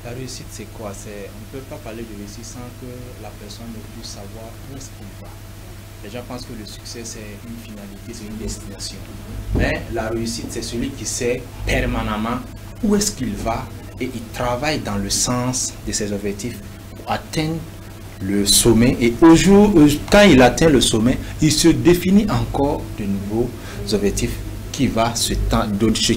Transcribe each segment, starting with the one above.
La réussite, c'est quoi? On ne peut pas parler de réussite sans que la personne ne puisse savoir où est-ce qu'il va. Les gens pensent que le succès, c'est une finalité, c'est une destination. Mais la réussite, c'est celui qui sait permanemment où est-ce qu'il va et il travaille dans le sens de ses objectifs pour atteindre le sommet. Et quand il atteint le sommet, il se définit encore de nouveaux objectifs qui va se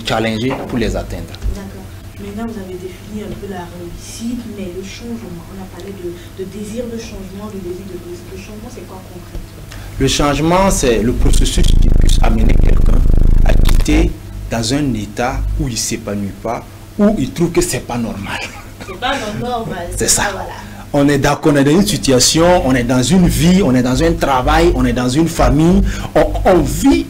challenger pour les atteindre. D'accord. Maintenant, vous avez défini un peu la réussite, mais le changement, on a parlé de désir de changement, de désir de réussite. Le changement, c'est quoi concrètement? Le changement, c'est le processus qui puisse amener quelqu'un à quitter dans un état où il ne s'épanouit pas, où il trouve que c'est pas normal. C'est pas normal. C'est ça. Voilà. On est dans une situation, on est dans une vie, on est dans un travail, on est dans une famille, on vit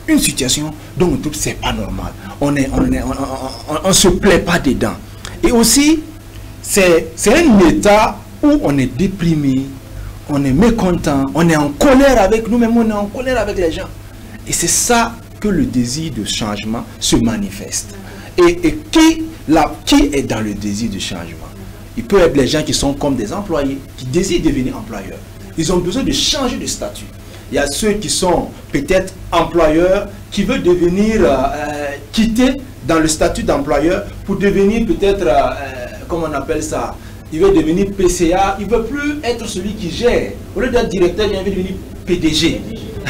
une situation dont on trouve que c'est pas normal. On se plaît pas dedans. Et aussi, c'est un état où on est déprimé, on est mécontent, on est en colère avec nous-mêmes, on est en colère avec les gens. Et c'est ça que le désir de changement se manifeste. Et qui est dans le désir de changement? Il peut être les gens qui sont comme des employés, qui désirent devenir employeurs. Ils ont besoin de changer de statut. Il y a ceux qui sont peut-être employeurs, qui veulent devenir, quitter dans le statut d'employeur pour devenir peut-être, comment on appelle ça, il veut devenir PCA, il ne veut plus être celui qui gère. Au lieu d'être directeur, il veut devenir PDG.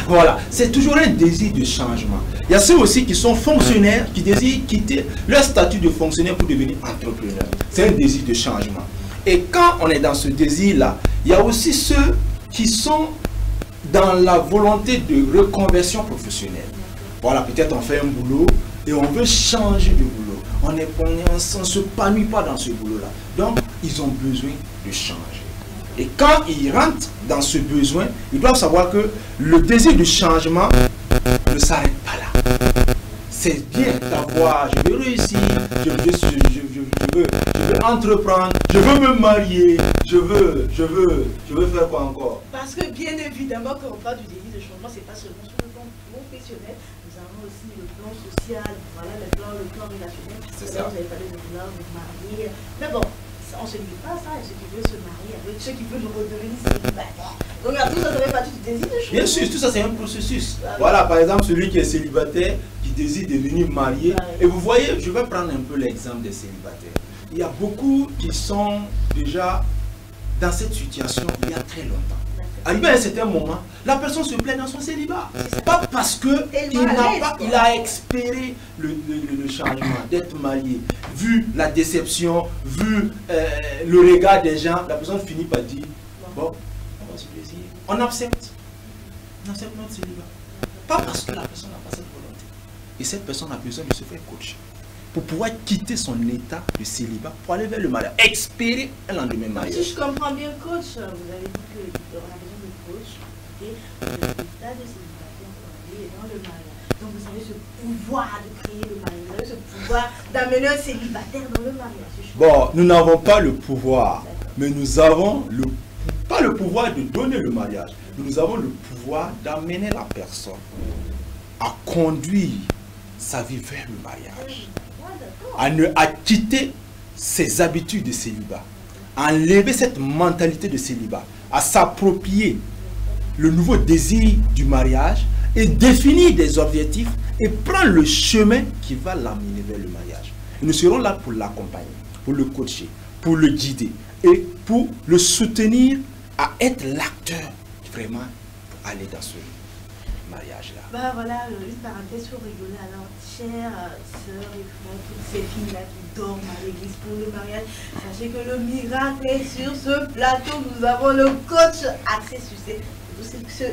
Voilà, c'est toujours un désir de changement. Il y a ceux aussi qui sont fonctionnaires, qui désirent quitter leur statut de fonctionnaire pour devenir entrepreneur. C'est un désir de changement. Et quand on est dans ce désir-là, il y a aussi ceux qui sont dans la volonté de reconversion professionnelle. Voilà, peut-être on fait un boulot et on veut changer de boulot. On ne s'épanouit pas dans ce boulot-là. Donc, ils ont besoin de changer. Et quand ils rentrent dans ce besoin, ils doivent savoir que le désir de changement ne s'arrête pas là. C'est bien d'avoir, je veux réussir, je veux entreprendre, je veux me marier, je veux faire quoi encore? Parce que bien évidemment, quand on parle du désir de changement, c'est pas seulement sur le plan professionnel, nous avons aussi le plan social, voilà, le plan relationnel. C'est ça. Vous avez parlé de vouloir vous marier. Mais bon, on ne se limite pas à ça, ceux qui veulent se marier, avec ceux qui veulent redevenir célibataires. Donc tout ça, ça fait partie du désir de changement. Bien sûr, tout ça c'est un processus. Voilà, par exemple, celui qui est célibataire, qui désire devenir marié. Et vous voyez, je vais prendre un peu l'exemple des célibataires. Il y a beaucoup qui sont déjà dans cette situation il y a très longtemps. Arrivé à un certain moment, la personne se plaît dans son célibat. Pas parce qu'il a espéré le changement, d'être marié. Vu la déception, vu le regard des gens, la personne finit par dire, bon, on va se plaisir. On accepte. On accepte notre célibat. Pas parce que la personne n'a pas cette volonté. Et cette personne a besoin de se faire coacher pour pouvoir quitter son état de célibat pour aller vers le mariage, espérer un lendemain mariage. Si je comprends bien, coach, vous avez dit qu'on a besoin de coach et l'état de célibataire pour aller dans le mariage. Donc vous avez ce pouvoir de créer le mariage, vous avez ce pouvoir d'amener un célibataire dans le mariage. Si bon, nous n'avons pas le pouvoir, mais nous avons pas le pouvoir de donner le mariage. Nous avons le pouvoir d'amener la personne à conduire sa vie vers le mariage. À quitter ses habitudes de célibat, à enlever cette mentalité de célibat, à s'approprier le nouveau désir du mariage et définir des objectifs et prendre le chemin qui va l'amener vers le mariage. Et nous serons là pour l'accompagner, pour le coacher, pour le guider et pour le soutenir à être l'acteur vraiment pour aller dans ce mariage-là. Bah voilà, une parenthèse pour rigoler. Alors, chères sœurs et frères, toutes ces filles-là qui dorment à l'église pour le mariage, sachez que le miracle est sur ce plateau. Nous avons le coach axé sur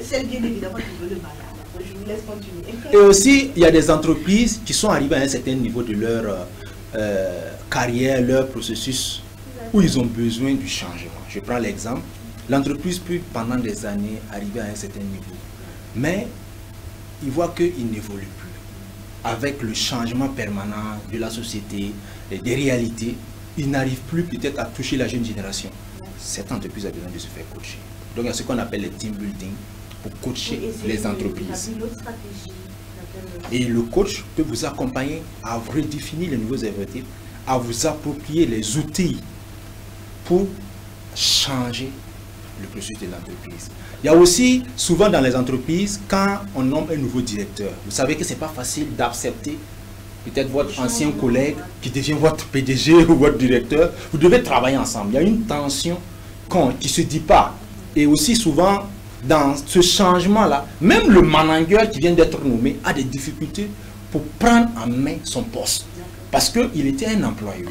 celle bien évidemment qui veut le mariage. Donc, je vous laisse continuer. Et aussi, il y a des entreprises qui sont arrivées à un certain niveau de leur carrière, leur processus, où ils ont besoin du changement. Je prends l'exemple. L'entreprise peut pendant des années arriver à un certain niveau. Mais ils voient qu'il n'évolue plus. Avec le changement permanent de la société, des réalités, ils n'arrivent plus peut-être à toucher la jeune génération. Cette entreprise a besoin de se faire coacher. Donc il y a ce qu'on appelle le team building pour coacher les entreprises. Et le coach peut vous accompagner à redéfinir les nouveaux objectifs, à vous approprier les outils pour changer le processus de l'entreprise. Il y a aussi, souvent dans les entreprises, quand on nomme un nouveau directeur, vous savez que ce n'est pas facile d'accepter peut-être votre ancien collègue qui devient votre PDG ou votre directeur. Vous devez travailler ensemble. Il y a une tension qui ne se dit pas. Et aussi souvent, dans ce changement-là, même le manager qui vient d'être nommé a des difficultés pour prendre en main son poste. Parce qu'il était un employé.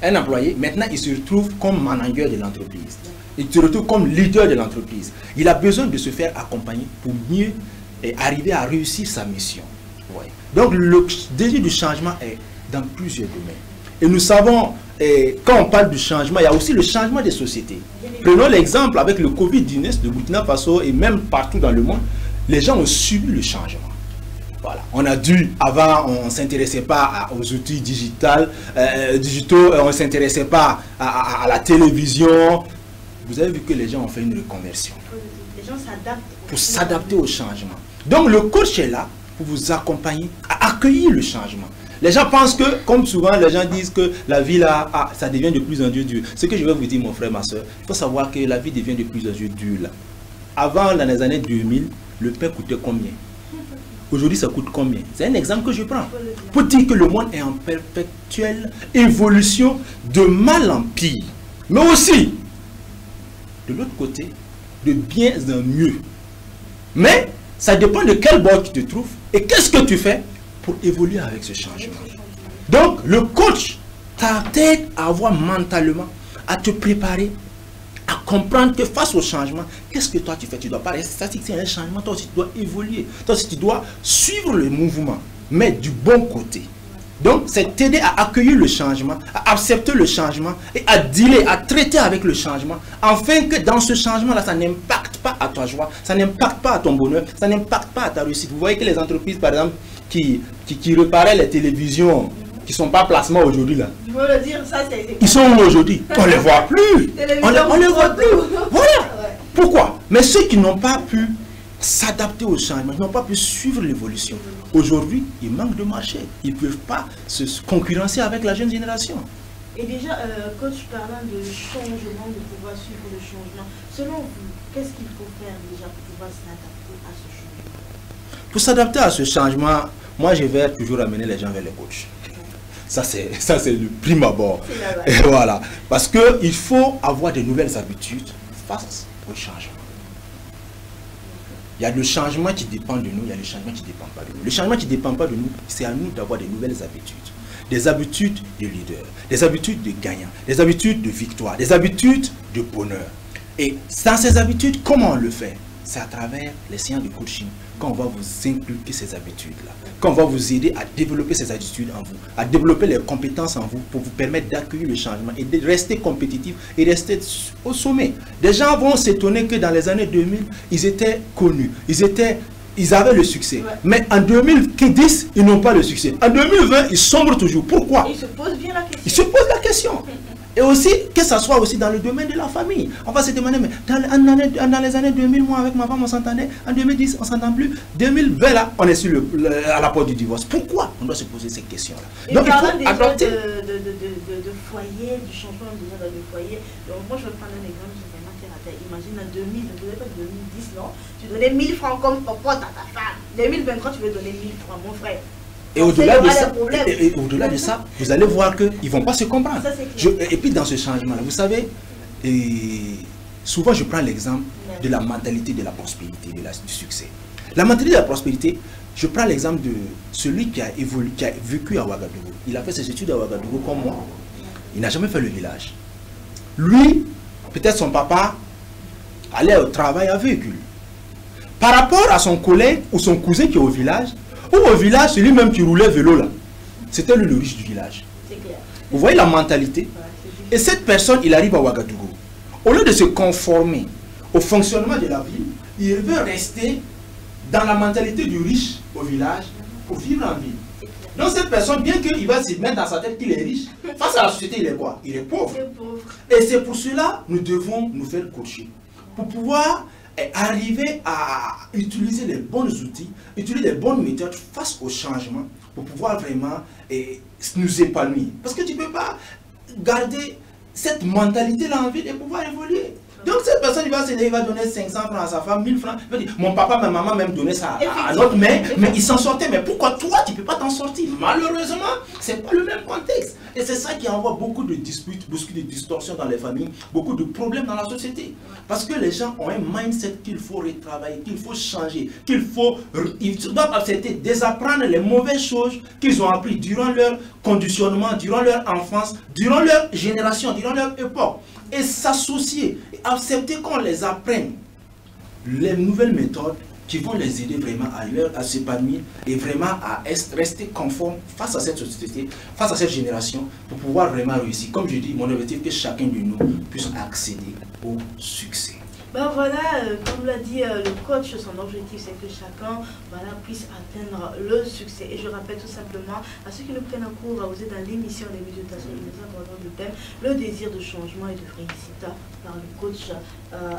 Un employé, maintenant, il se retrouve comme manager de l'entreprise. Il se retrouve comme leader de l'entreprise. Il a besoin de se faire accompagner pour mieux arriver à réussir sa mission. Ouais. Donc, le désir du changement est dans plusieurs domaines. Et nous savons, quand on parle du changement, il y a aussi le changement des sociétés. Prenons l'exemple avec le Covid-19 de Burkina Faso et même partout dans le monde, les gens ont subi le changement. Voilà. On a dû, avant, on ne s'intéressait pas aux outils digitaux, on ne s'intéressait pas à la télévision. Vous avez vu que les gens ont fait une reconversion. Les gens s'adaptent. Pour s'adapter au changement. Donc le coach est là pour vous accompagner à accueillir le changement. Les gens pensent que, comme souvent les gens disent que la vie là, ça devient de plus en plus dur. Ce que je vais vous dire, mon frère, ma soeur, il faut savoir que la vie devient de plus en plus dure là. Avant, dans les années 2000, le pain coûtait combien? Aujourd'hui, ça coûte combien? C'est un exemple que je prends. Pour dire que le monde est en perpétuelle évolution de mal en pire. Mais aussi, de l'autre côté, de bien en mieux. Mais, ça dépend de quel bord tu te trouves et qu'est-ce que tu fais pour évoluer avec ce changement. Donc, le coach t'aide à avoir mentalement, à te préparer, à comprendre que face au changement, qu'est-ce que toi tu fais? Tu dois pas rester statique, c'est un changement, toi aussi tu dois évoluer, toi aussi tu dois suivre le mouvement, mais du bon côté. Donc, c'est t'aider à accueillir le changement, à accepter le changement et à dealer, à traiter avec le changement, afin que dans ce changement-là, ça n'impacte pas à ta joie, ça n'impacte pas à ton bonheur, ça n'impacte pas à ta réussite. Vous voyez que les entreprises, par exemple, qui réparaient les télévisions, qui ne sont pas placement aujourd'hui là. Je veux le dire, ça c'est... Ils sont où aujourd'hui? On ne les voit plus. On les voit plus. Voilà. Ouais. Pourquoi? Mais ceux qui n'ont pas pu s'adapter au changement, qui n'ont pas pu suivre l'évolution, aujourd'hui, ils manquent de marché. Ils ne peuvent pas se concurrencer avec la jeune génération. Et déjà, coach, parlant de changement, de pouvoir suivre le changement, selon vous, qu'est-ce qu'il faut faire déjà pour pouvoir s'adapter à ce changement? Pour s'adapter à ce changement, moi je vais toujours amener les gens vers les coachs. Ça c'est le prime abord. Et voilà. Parce qu'il faut avoir de nouvelles habitudes face au changement. Il y a le changement qui dépend de nous, il y a le changement qui ne dépend pas de nous. Le changement qui ne dépend pas de nous, c'est à nous d'avoir de nouvelles habitudes. Des habitudes de leader, des habitudes de gagnant, des habitudes de victoire, des habitudes de bonheur. Et dans ces habitudes, comment on le fait? C'est à travers les séances de coaching qu'on va vous inculquer ces habitudes-là, qu'on va vous aider à développer ces habitudes en vous, à développer les compétences en vous pour vous permettre d'accueillir le changement et de rester compétitif et rester au sommet. Des gens vont s'étonner que dans les années 2000, ils étaient connus, ils avaient le succès. Ouais. Mais en 2010, ils n'ont pas le succès. En 2020, ils sombrent toujours. Pourquoi? Ils se posent bien la question. Ils se posent la question. Et aussi, que ce soit aussi dans le domaine de la famille. On va se demander, mais dans les années 2000, moi avec ma femme, on s'entendait. En 2010, on ne s'entend plus. 2020, là, on est sur à la porte du divorce. Pourquoi on doit se poser ces questions-là? Donc, il faut adopter de foyer, du changement déjà dans le foyer. Donc, moi, je vais prendre un exemple qui est vraiment terre à terre. Imagine en 2000, ne donnais pas 2010, non? Tu donnais 1000 francs comme popote à ta femme. 2023, tu veux donner 1000 francs, mon frère. Et au-delà de ça, vous allez voir qu'ils ne vont pas se comprendre. Et puis dans ce changement-là, vous savez, souvent je prends l'exemple de la mentalité de la prospérité, du succès. La mentalité de la prospérité, je prends l'exemple de celui qui a vécu à Ouagadougou. Il a fait ses études à Ouagadougou comme moi. Il n'a jamais fait le village. Lui, peut-être son papa allait au travail à véhicule. Par rapport à son collègue ou son cousin qui est au village, ou au village, c'est lui-même qui roulait vélo là. C'était lui le riche du village. Vous voyez la mentalité? Et cette personne, il arrive à Ouagadougou. Au lieu de se conformer au fonctionnement de la ville, il veut rester dans la mentalité du riche au village pour vivre en ville. Donc cette personne, bien qu'il va se mettre dans sa tête qu'il est riche, face à la société, il est quoi? Il est pauvre. Et c'est pour cela que nous devons nous faire coacher. Pour pouvoir arriver à utiliser les bons outils, utiliser les bonnes méthodes face au changement pour pouvoir vraiment nous épanouir. Parce que tu ne peux pas garder cette mentalité-là en vie et pouvoir évoluer. Donc cette personne il va donner 500 francs à sa femme, 1000 francs. Il va dire, mon papa, ma maman même donné ça à notre mère, mais il s'en sortait. Mais pourquoi toi, tu ne peux pas t'en sortir? Malheureusement, ce n'est pas le même contexte. Et c'est ça qui envoie beaucoup de disputes, beaucoup de distorsions dans les familles, beaucoup de problèmes dans la société. Parce que les gens ont un mindset qu'il faut retravailler, qu'il faut changer, ils doivent accepter, désapprendre les mauvaises choses qu'ils ont apprises durant leur conditionnement, durant leur enfance, durant leur génération, durant leur époque. Et s'associer, accepter qu'on les apprenne les nouvelles méthodes qui vont les aider vraiment à s'épanouir et vraiment à rester conformes face à cette société, face à cette génération, pour pouvoir vraiment réussir. Comme je dis, mon objectif est que chacun de nous puisse accéder au succès. Ben voilà, comme l'a dit le coach, son objectif c'est que chacun puisse atteindre le succès. Et je rappelle tout simplement à ceux qui nous prennent en cours, vous êtes dans l'émission des méditations, nous abordons le thème le désir de changement et de réussite par le coach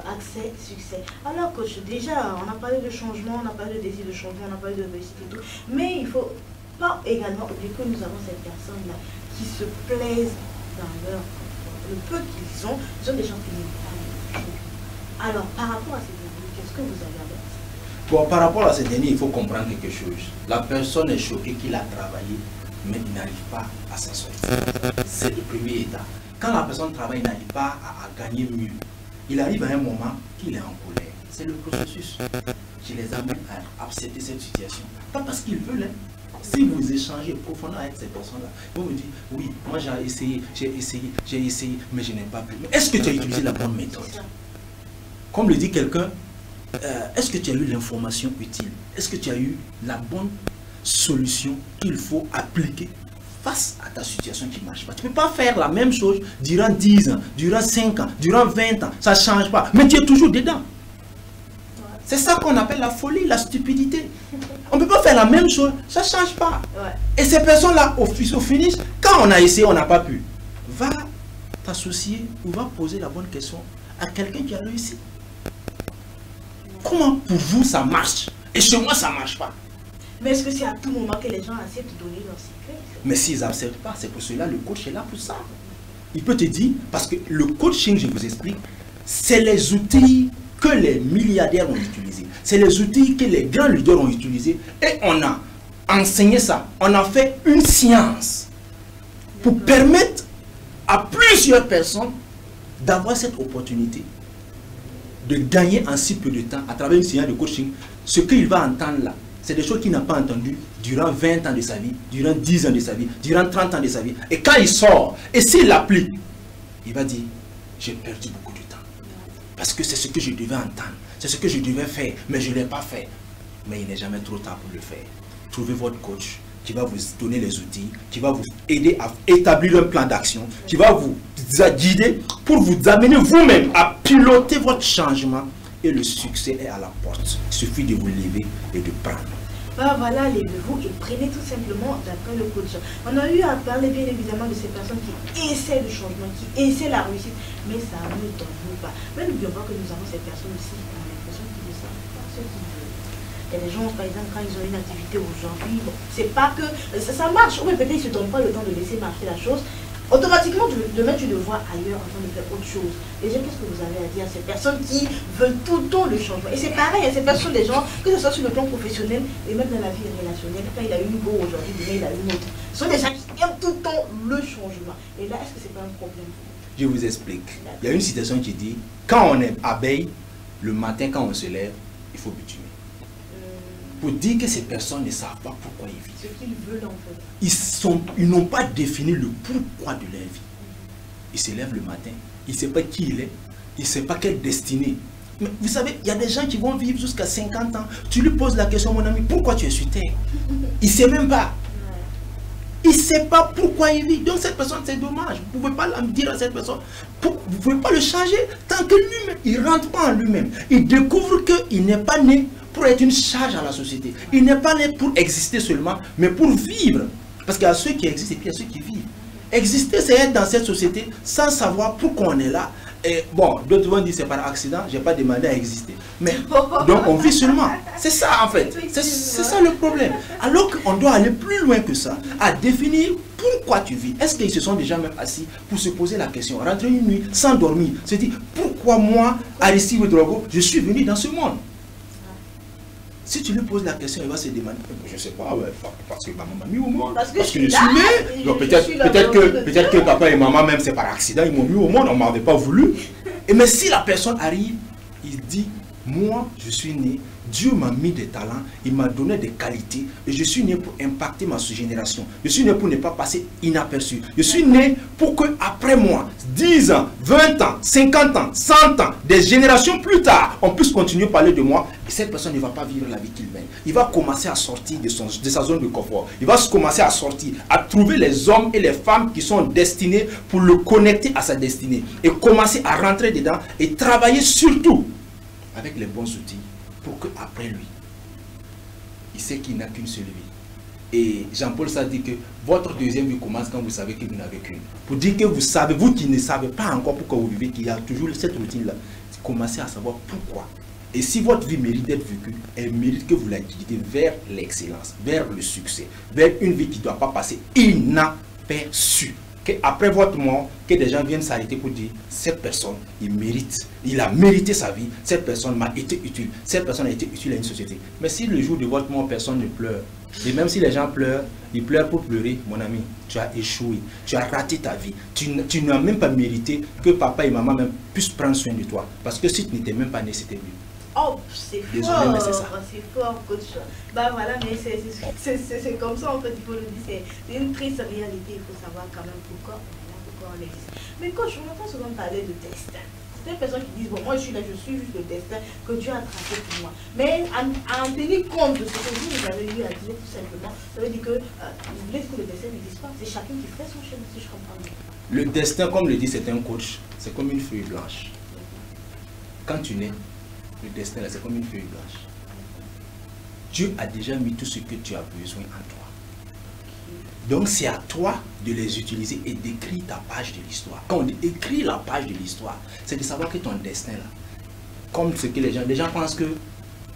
Accès Succès. Alors coach, déjà on a parlé de changement, on a parlé de désir de changement, on a parlé de réussite et tout, mais il ne faut pas également oublier que nous avons ces personnes-là qui se plaisent dans le peu qu'ils ont des gens qui n'aiment pas. Alors, par rapport à ces derniers, qu'est-ce que vous avez à dire? Bon, par rapport à ces derniers, il faut comprendre quelque chose. La personne est choquée qu'il a travaillé, mais il n'arrive pas à s'en sortir. C'est le premier état. Quand la personne travaille, il n'arrive pas à gagner mieux. Il arrive à un moment qu'il est en colère. C'est le processus qui les amène à accepter cette situation. Pas parce qu'ils veulent. Si vous échangez profondément avec ces personnes-là, ils vont vous dire, oui, moi j'ai essayé, mais je n'ai pas pu. Mais est-ce que tu as utilisé la bonne méthode? Comme le dit quelqu'un, est-ce que tu as eu l'information utile? Est-ce que tu as eu la bonne solution qu'il faut appliquer face à ta situation qui ne marche pas? Tu ne peux pas faire la même chose durant 10 ans, durant 5 ans, durant 20 ans. Ça ne change pas. Mais tu es toujours dedans. C'est ça qu'on appelle la folie, la stupidité. On ne peut pas faire la même chose, ça ne change pas. Et ces personnes-là, au finish, quand on a essayé, on n'a pas pu. Va t'associer ou va poser la bonne question à quelqu'un qui a réussi. Comment pour vous ça marche? Et chez moi ça ne marche pas. Mais est-ce que c'est à tout moment que les gens acceptent de donner leur secret? Mais s'ils n'acceptent pas, c'est pour cela le coach est là pour ça. Il peut te dire, parce que le coaching, je vous explique, c'est les outils que les milliardaires ont utilisés. C'est les outils que les grands leaders ont utilisés. Et on a enseigné ça. On a fait une science pour permettre à plusieurs personnes d'avoir cette opportunité de gagner en si peu de temps à travers une séance de coaching. Ce qu'il va entendre là, c'est des choses qu'il n'a pas entendues durant 20 ans de sa vie, durant 10 ans de sa vie, durant 30 ans de sa vie. Et quand il sort, et s'il l'applique, il va dire, j'ai perdu beaucoup de temps. Parce que c'est ce que je devais entendre, c'est ce que je devais faire, mais je ne l'ai pas fait. Mais il n'est jamais trop tard pour le faire. Trouvez votre coach qui va vous donner les outils, qui va vous aider à établir un plan d'action, qui va vous guider pour vous amener vous-même à piloter votre changement. Et le succès est à la porte. Il suffit de vous lever et de prendre. Ben voilà, levez-vous et prenez tout simplement d'après le coach. On a eu à parler bien évidemment de ces personnes qui essaient le changement, qui essaient la réussite, mais ça ne donne pas. Mais n'oublions pas que nous avons ces personnes aussi qui ont l'impression qu'ils ne savent pas ce qu'ils veulent. Il y a des gens, par exemple, quand ils ont une activité aujourd'hui, bon, c'est pas que ça marche, mais peut-être ils ne se donnent pas le temps de laisser marcher la chose. Automatiquement, demain, tu le vois ailleurs en train de faire autre chose. Déjà, qu'est-ce que vous avez à dire à ces personnes qui veulent tout le temps le changement? Et c'est pareil, ces personnes, des gens, que ce soit sur le plan professionnel et même dans la vie relationnelle, quand il a une go aujourd'hui, demain, il a une autre. Ce sont des gens qui aiment tout le temps le changement. Et là, est-ce que c'est pas un problème? Je vous explique. Il y a une citation qui dit, quand on est abeille, le matin, quand on se lève, il faut bitumer. Pour dire que ces personnes ne savent pas pourquoi ils vivent. Ce qu'ils veulent en fait. Ils n'ont pas défini le pourquoi de leur vie. Ils se lèvent le matin, ils ne savent pas qui il est, ils ne savent pas quelle destinée. Mais vous savez, il y a des gens qui vont vivre jusqu'à 50 ans. Tu lui poses la question, mon ami, pourquoi tu es sur terre? Il ne sait même pas. Il ne sait pas pourquoi il vit. Donc cette personne, c'est dommage. Vous ne pouvez pas dire à cette personne, vous ne pouvez pas le changer tant que lui-même, il ne rentre pas en lui-même. Il découvre qu'il n'est pas né pour être une charge à la société. Il n'est pas né pour exister seulement, mais pour vivre. Parce qu'il y a ceux qui existent et puis il y a ceux qui vivent. Exister, c'est être dans cette société sans savoir pourquoi on est là Et bon, d'autres vont dire c'est par accident, j'ai pas demandé à exister. Mais donc on vit seulement. C'est ça en fait. C'est ça le problème. Alors qu'on doit aller plus loin que ça, à définir pourquoi tu vis. Est-ce qu'ils se sont déjà même assis pour se poser la question, rentrer une nuit sans dormir, se dire pourquoi moi, Aristide Ouedraogo, je suis venu dans ce monde. Si tu lui poses la question, il va se demander, je ne sais pas, ouais, parce que maman m'a mis au monde, parce que je suis né. Donc peut-être que papa et maman, même c'est par accident, ils m'ont mis au monde, on ne m'avait pas voulu. Et mais si la personne arrive, il dit, moi je suis né, Dieu m'a mis des talents, il m'a donné des qualités, et je suis né pour impacter ma génération. Je suis né pour ne pas passer inaperçu. Je suis né pour que après moi, 10 ans, 20 ans, 50 ans, 100 ans, des générations plus tard, on puisse continuer à parler de moi. Et cette personne ne va pas vivre la vie qu'il mène. Il va commencer à sortir de sa zone de confort. Il va commencer à sortir, à trouver les hommes et les femmes qui sont destinés pour le connecter à sa destinée. Et commencer à rentrer dedans et travailler surtout avec les bons outils. Pour qu'après lui, il sait qu'il n'a qu'une seule vie. Et Jean-Paul Sartre dit que votre deuxième vie commence quand vous savez que vous n'avez qu'une. Pour dire que vous savez, vous qui ne savez pas encore pourquoi vous vivez, qu'il y a toujours cette routine-là, commencez à savoir pourquoi. Et si votre vie mérite d'être vécue, elle mérite que vous la guidez vers l'excellence, vers le succès, vers une vie qui ne doit pas passer inaperçue. Après votre mort, que des gens viennent s'arrêter pour dire cette personne, il a mérité sa vie, cette personne m'a été utile, cette personne a été utile à une société. Mais si le jour de votre mort, personne ne pleure, et même si les gens pleurent, ils pleurent pour pleurer, mon ami, tu as échoué, tu as raté ta vie, tu n'as même pas mérité que papa et maman même puissent prendre soin de toi. Parce que si tu n'étais même pas né, c'était lui. Oh, c'est fort, c'est fort, coach. Bah voilà, mais c'est comme ça en fait, il faut le dire, c'est une triste réalité, il faut savoir quand même pourquoi on existe. Mais coach, on entend souvent parler de destin. C'est des personnes qui disent, bon, moi je suis là, je suis juste le destin que Dieu a tracé pour moi. Mais à en tenir compte de ce que vous avez eu à dire tout simplement, ça veut dire que vous voulez que le destin n'existe pas, c'est chacun qui fait son chemin, si je comprends bien. Le destin, comme le dit certains coachs, c'est comme une feuille blanche. Quand tu nais, le destin, c'est comme une feuille blanche. Dieu a déjà mis tout ce que tu as besoin en toi. Donc c'est à toi de les utiliser et d'écrire ta page de l'histoire. Quand on dit écrire la page de l'histoire, c'est de savoir que ton destin là, comme ce que les gens pensent que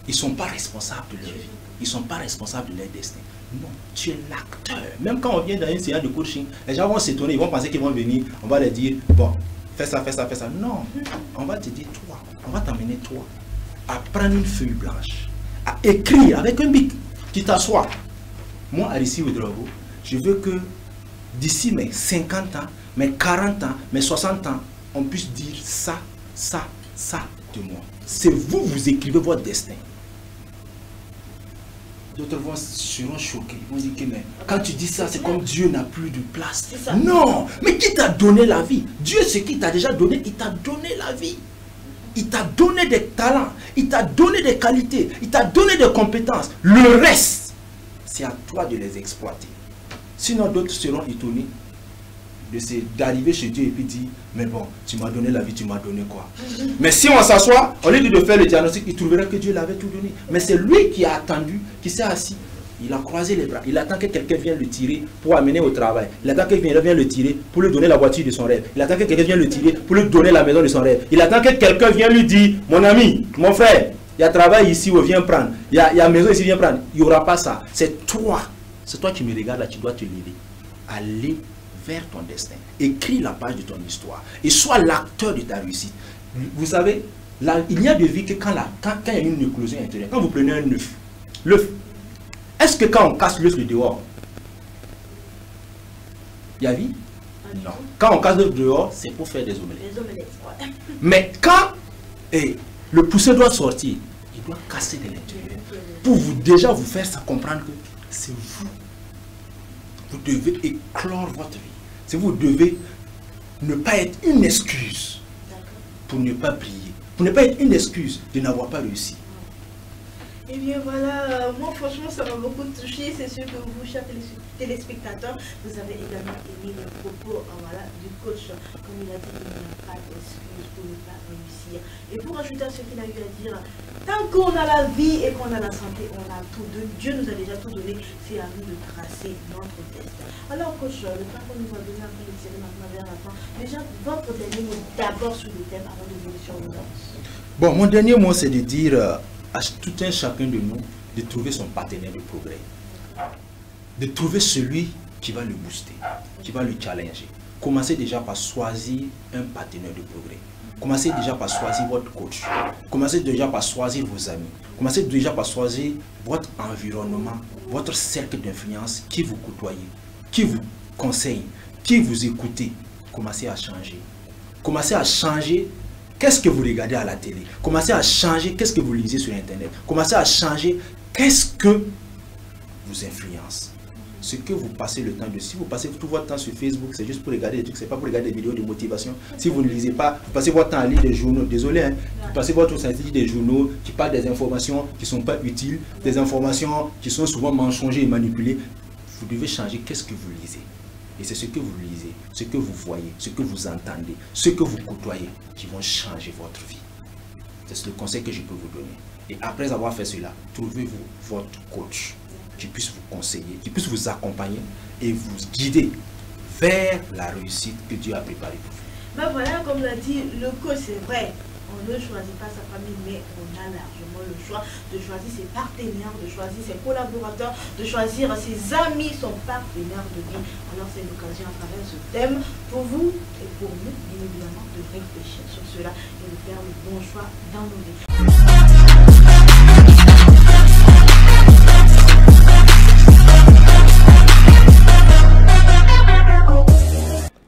ils ne sont pas responsables de leur vie. Ils ne sont pas responsables de leur destin. Non, tu es l'acteur. Même quand on vient dans une séance de coaching, les gens vont s'étonner, ils vont penser qu'ils vont venir, on va leur dire, bon, fais ça, fais ça, fais ça. Non, on va te dire toi, on va t'amener toi à prendre une feuille blanche, à écrire avec un bic, tu t'assois. Moi, Aristide Ouedraogo, je veux que d'ici mes 50 ans, mes 40 ans, mes 60 ans, on puisse dire ça, ça, ça de moi. C'est vous, vous écrivez votre destin. D'autres seront choqués, ils vont dire que mais, quand tu dis ça, c'est comme Dieu n'a plus de place. Non, mais qui t'a donné la vie? Dieu, c'est qui t'a déjà donné, il t'a donné la vie. Il t'a donné des talents, il t'a donné des qualités, il t'a donné des compétences. Le reste, c'est à toi de les exploiter. Sinon, d'autres seront étonnés d'arriver chez Dieu et puis dire, mais bon, tu m'as donné la vie, tu m'as donné quoi? Mais si on s'assoit, au lieu de faire le diagnostic, il trouverait que Dieu l'avait tout donné. Mais c'est lui qui a attendu, qui s'est assis. Il a croisé les bras. Il attend que quelqu'un vienne le tirer pour amener au travail. Il attend que quelqu'un vienne le tirer pour lui donner la voiture de son rêve. Il attend que quelqu'un vienne le tirer pour lui donner la maison de son rêve. Il attend que quelqu'un vienne lui dire, mon ami, mon frère, il y a travail ici, viens prendre. Il y a maison ici, viens prendre. Il n'y aura pas ça. C'est toi. C'est toi qui me regardes là, tu dois te lever. Aller vers ton destin. Écris la page de ton histoire. Et sois l'acteur de ta réussite. Vous savez, là, il y a des vies que quand il y a une éclosion intérieure, quand vous prenez un œuf, l'œuf, est-ce que quand on casse l'œuf de dehors, il y a vie? Non. Quand on casse l'œuf dehors, c'est pour faire des omelettes. Mais quand le poussin doit sortir, il doit casser de l'intérieur. Pour déjà vous faire ça comprendre que c'est vous. Vous devez éclore votre vie. C'est vous devez ne pas être une excuse pour ne pas briller. Pour ne pas être une excuse de n'avoir pas réussi. Eh bien voilà, moi franchement ça m'a beaucoup touché. C'est sûr que vous, chers téléspectateurs, vous avez également aimé les propos voilà, du coach. Comme il a dit, il n'y a pas d'excuse pour ne pas réussir. Et pour ajouter à ce qu'il a eu à dire, tant qu'on a la vie et qu'on a la santé, on a tout. Dieu nous a déjà tout donné, c'est à nous de tracer notre destin. Alors coach, le temps qu'on nous a donné après de tirer maintenant vers la fin, déjà votre dernier mot d'abord sur le thème avant de venir sur le danse. Bon, mon dernier mot c'est de dire à tout un chacun de nous de trouver son partenaire de progrès, de trouver celui qui va le booster, qui va le challenger. Commencez déjà par choisir un partenaire de progrès. Commencez déjà par choisir votre coach. Commencez déjà par choisir vos amis. Commencez déjà par choisir votre environnement, votre cercle d'influence qui vous côtoie, qui vous conseille, qui vous écoute. Commencez à changer. Commencez à changer. Qu'est-ce que vous regardez à la télé? Commencez à changer. Qu'est-ce que vous lisez sur Internet? Commencez à changer. Qu'est-ce que vous influence? Ce que vous passez le temps de... Si vous passez tout votre temps sur Facebook, c'est juste pour regarder des trucs, c'est pas pour regarder des vidéos de motivation. Si vous ne lisez pas, vous passez votre temps à lire des journaux. Désolé, hein, vous passez votre temps à lire des journaux qui parlent des informations qui ne sont pas utiles, des informations qui sont souvent mensongères et manipulées. Vous devez changer. Qu'est-ce que vous lisez? Et c'est ce que vous lisez, ce que vous voyez, ce que vous entendez, ce que vous côtoyez qui vont changer votre vie. C'est le conseil que je peux vous donner. Et après avoir fait cela, trouvez-vous votre coach qui puisse vous conseiller, qui puisse vous accompagner et vous guider vers la réussite que Dieu a préparée pour vous. Ben voilà, comme l'a dit le coach, c'est vrai. On ne choisit pas sa famille, mais on a largement le choix de choisir ses partenaires, de choisir ses collaborateurs, de choisir ses amis, son partenaire de vie. Alors c'est l'occasion à travers ce thème pour vous et pour nous, bien évidemment, de réfléchir sur cela et de faire le bon choix dans nos vies.